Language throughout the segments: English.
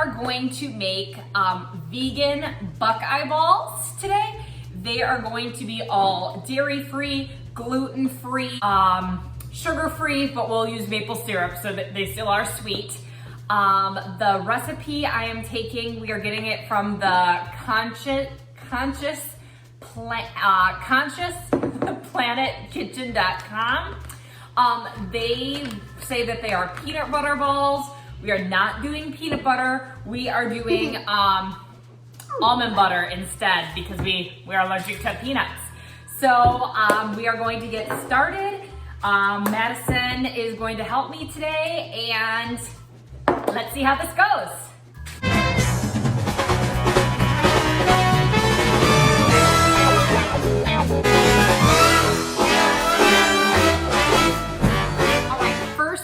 Are going to make vegan Buckeye balls today. They are going to be all dairy-free, gluten-free, sugar-free, but we'll use maple syrup so that they still are sweet. The recipe I am taking, we are getting it from the consciousplanetkitchen.com. They say that they are peanut butter balls. We are not doing peanut butter. We are doing almond butter instead because we are allergic to peanuts. So we are going to get started. Madison is going to help me today, and let's see how this goes.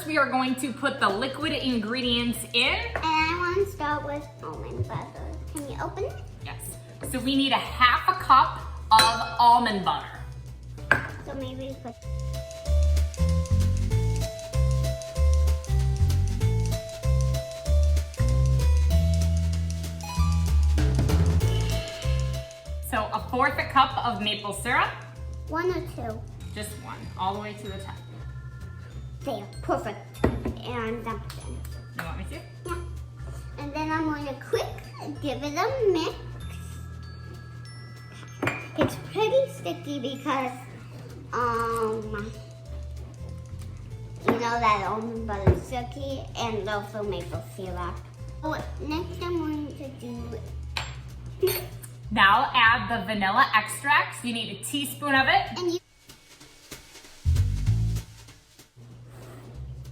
We are going to put the liquid ingredients in. And I want to start with almond butter. Can you open it? Yes. So we need a half a cup of almond butter. So maybe put... So a fourth a cup of maple syrup. 1 or 2? Just 1, all the way to the top. There, perfect. And dump it in. You want me to? Yeah. And then I'm going to quick give it a mix. It's pretty sticky because, you know that almond butter is sticky, and also maple syrup. So next I'm going to do... Now add the vanilla extract. So you need a teaspoon of it. And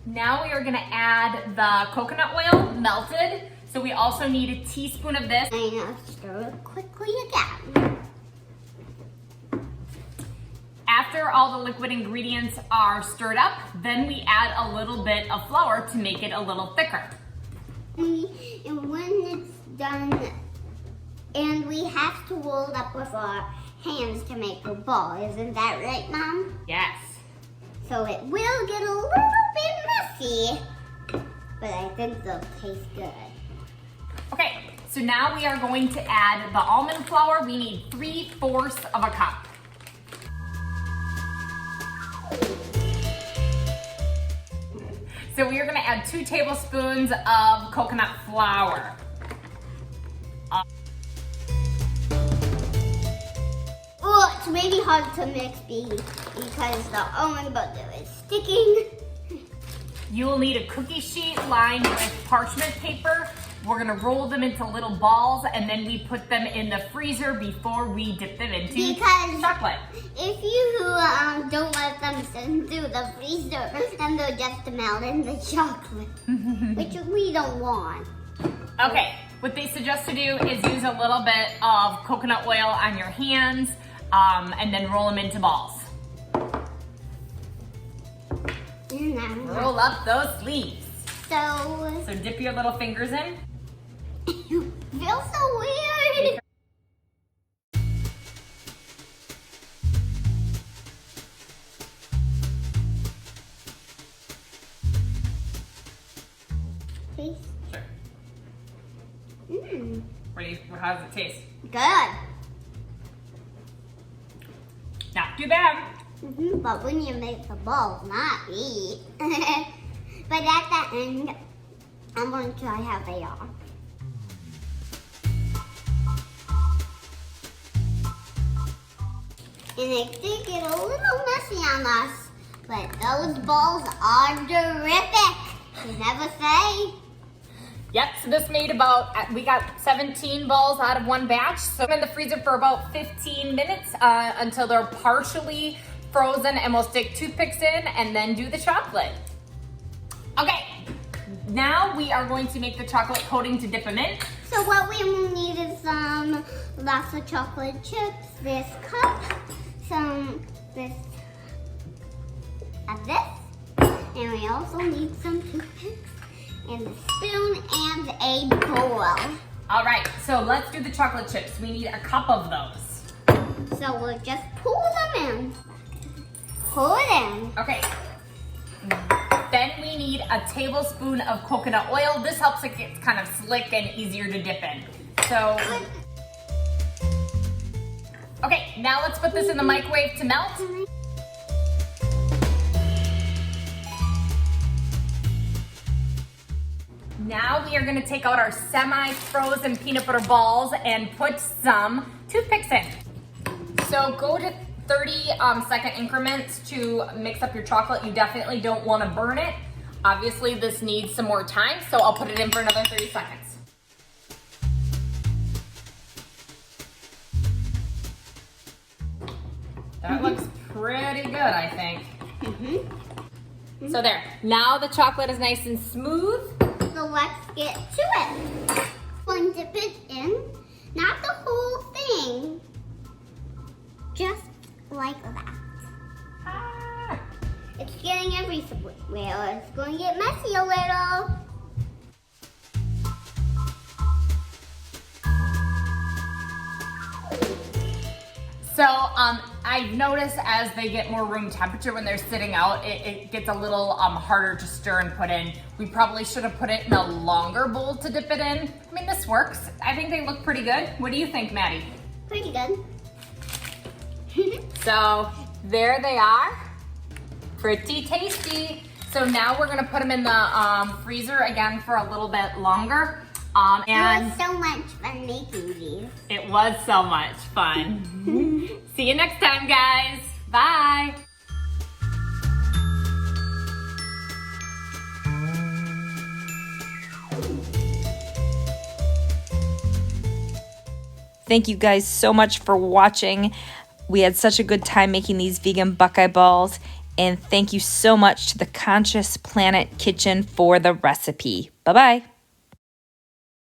now we are gonna add the coconut oil melted. So we also need a teaspoon of this. I'm gonna stir it quickly again. After all the liquid ingredients are stirred up, then we add a little bit of flour to make it a little thicker. And when it's done, and we have to roll it up with our hands to make a ball. Isn't that right, Mom? Yes. So it will get a little bit messy, but I think they'll taste good. Okay, so now we are going to add the almond flour. We need 3/4 of a cup. So we are gonna add 2 tablespoons of coconut flour. Oh, it's really hard to mix because the almond butter is sticking. You will need a cookie sheet lined with parchment paper. We're gonna roll them into little balls, and then we put them in the freezer before we dip them into chocolate. If you don't let them sit into the freezer, then they'll just melt in the chocolate, which we don't want. Okay, what they suggest to do is use a little bit of coconut oil on your hands, and then roll them into balls. Roll up those sleeves. So dip your little fingers in. feels so weird. Taste? Sure. Mmm. How does it taste? Good. Not too bad. But when you make the balls, not eat. But at the end, I'm going to try how they are. And it did get a little messy on us, but those balls are terrific. You never say. Yep, so this made we got 17 balls out of one batch. So in the freezer for about 15 minutes until they're partially frozen, and we'll stick toothpicks in and then do the chocolate. Okay, now we are going to make the chocolate coating to dip them in. So what we will need is lots of chocolate chips, this cup, this, and we also need some toothpicks, and a spoon, and a bowl. All right, so let's do the chocolate chips. We need a cup of those. So we'll just pull them in. Pull it in. Okay. Then we need a tablespoon of coconut oil. This helps it get kind of slick and easier to dip in. So, okay, now let's put this in the microwave to melt. Now we are gonna take out our semi-frozen peanut butter balls and put some toothpicks in. So go to 30-second increments to mix up your chocolate. You definitely don't wanna burn it. Obviously this needs some more time, so I'll put it in for another 30 seconds. That looks pretty good, I think. So there, now the chocolate is nice and smooth. So let's get to it. We'll dip it in, not the whole thing, just like that. Ah. It's getting everywhere. It's going to get messy a little. So I've noticed as they get more room temperature when they're sitting out, it gets a little harder to stir and put in. We probably should have put it in a longer bowl to dip it in. I mean, this works. I think they look pretty good. What do you think, Maddie? Pretty good. So there they are. Pretty tasty. So now we're gonna put them in the freezer again for a little bit longer. It was so much fun making these. It was so much fun. See you next time, guys. Bye. Thank you guys so much for watching. We had such a good time making these vegan Buckeye balls. And thank you so much to the Conscious Planet Kitchen for the recipe. Bye-bye.